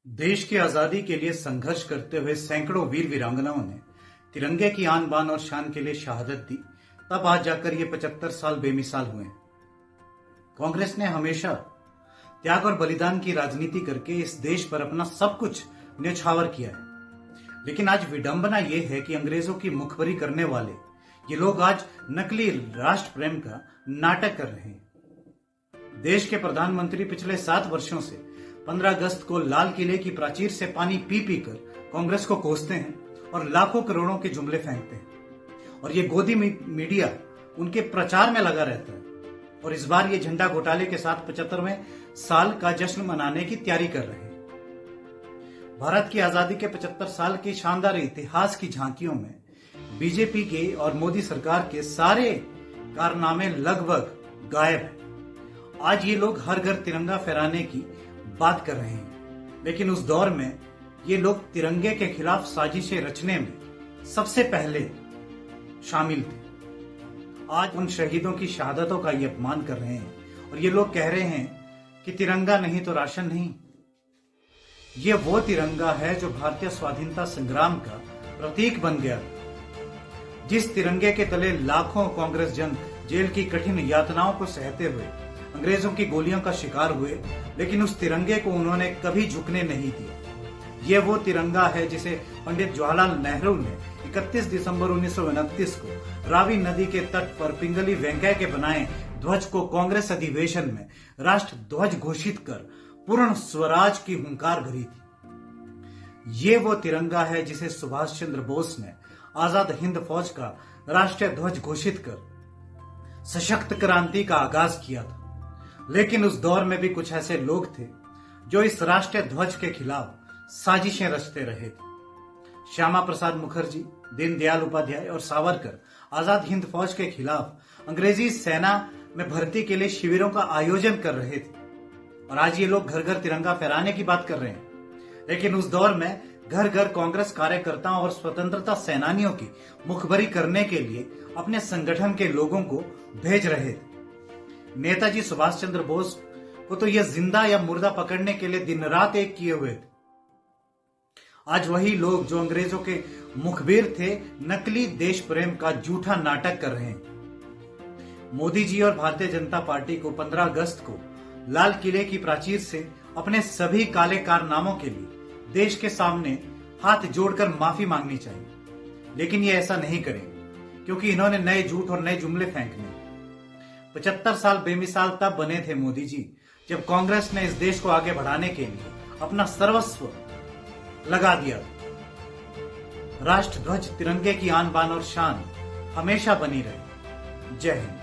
देश की आजादी के लिए संघर्ष करते हुए सैकड़ों वीर वीरांगनाओं ने तिरंगे की आन बान और शान के लिए शहादत दी। तब आज जाकर ये 75 साल बेमिसाल हुए। कांग्रेस ने हमेशा त्याग और बलिदान की राजनीति करके इस देश पर अपना सब कुछ न्यौछावर किया है। लेकिन आज विडंबना यह है कि अंग्रेजों की मुखबरी करने वाले ये लोग आज नकली राष्ट्र प्रेम का नाटक कर रहे हैं। देश के प्रधानमंत्री पिछले 7 वर्षों से 15 अगस्त को लाल किले की प्राचीर से पानी पी पी कर कांग्रेस को कोसते हैं और लाखों करोड़ों के जुमले फेंकते हैं और ये गोदी मीडिया उनके प्रचार में लगा रहता है। और इस बार ये झंडा घोटाले के साथ 75वें साल का जश्न मनाने की तैयारी कर रहे हैं। भारत की आजादी के 75 साल के शानदार इतिहास की झांकियों में बीजेपी के और मोदी सरकार के सारे कारनामे लगभग गायब हैं। आज ये लोग हर घर तिरंगा फहराने की बात कर रहे हैं, लेकिन उस दौर में ये लोग तिरंगे के खिलाफ साजिशें रचने में सबसे पहले शामिल थे। आज उन शहीदों की शहादतों का ये अपमान कर रहे हैं और ये लोग कह रहे हैं कि तिरंगा नहीं तो राशन नहीं। ये वो तिरंगा है जो भारतीय स्वाधीनता संग्राम का प्रतीक बन गया। जिस तिरंगे के तले लाखों कांग्रेस जन जेल की कठिन यातनाओं को सहते हुए अंग्रेजों की गोलियों का शिकार हुए, लेकिन उस तिरंगे को उन्होंने कभी झुकने नहीं दिया। ये वो तिरंगा है जिसे पंडित जवाहरलाल नेहरू ने 31 दिसंबर 1929 को रावी नदी के तट पर पिंगली वेंकैया के बनाए ध्वज को कांग्रेस अधिवेशन में राष्ट्र ध्वज घोषित कर पूर्ण स्वराज की हुंकार भरी थी। ये वो तिरंगा है जिसे सुभाष चंद्र बोस ने आजाद हिंद फौज का राष्ट्रीय ध्वज घोषित कर सशक्त क्रांति का आगाज किया था। लेकिन उस दौर में भी कुछ ऐसे लोग थे जो इस राष्ट्रीय ध्वज के खिलाफ साजिशें रचते रहे थे। श्यामा प्रसाद मुखर्जी, दीनदयाल उपाध्याय और सावरकर आजाद हिंद फौज के खिलाफ अंग्रेजी सेना में भर्ती के लिए शिविरों का आयोजन कर रहे थे और आज ये लोग घर घर तिरंगा फहराने की बात कर रहे हैं। लेकिन उस दौर में घर घर कांग्रेस कार्यकर्ताओं और स्वतंत्रता सेनानियों की मुखबरी करने के लिए अपने संगठन के लोगों को भेज रहे थे। नेताजी सुभाष चंद्र बोस को तो यह जिंदा या मुर्दा पकड़ने के लिए दिन रात एक किए हुए थे। आज वही लोग जो अंग्रेजों के मुखबिर थे नकली देश प्रेम का झूठा नाटक कर रहे हैं। मोदी जी और भारतीय जनता पार्टी को 15 अगस्त को लाल किले की प्राचीर से अपने सभी काले कारनामों के लिए देश के सामने हाथ जोड़कर माफी मांगनी चाहिए, लेकिन ये ऐसा नहीं करेंगे क्योंकि इन्होंने नए झूठ और नए जुमले फेंकने। 75 साल बेमिसाल तब बने थे मोदी जी जब कांग्रेस ने इस देश को आगे बढ़ाने के लिए अपना सर्वस्व लगा दिया। राष्ट्र ध्वज तिरंगे की आन बान और शान हमेशा बनी रहे। जय हिंद।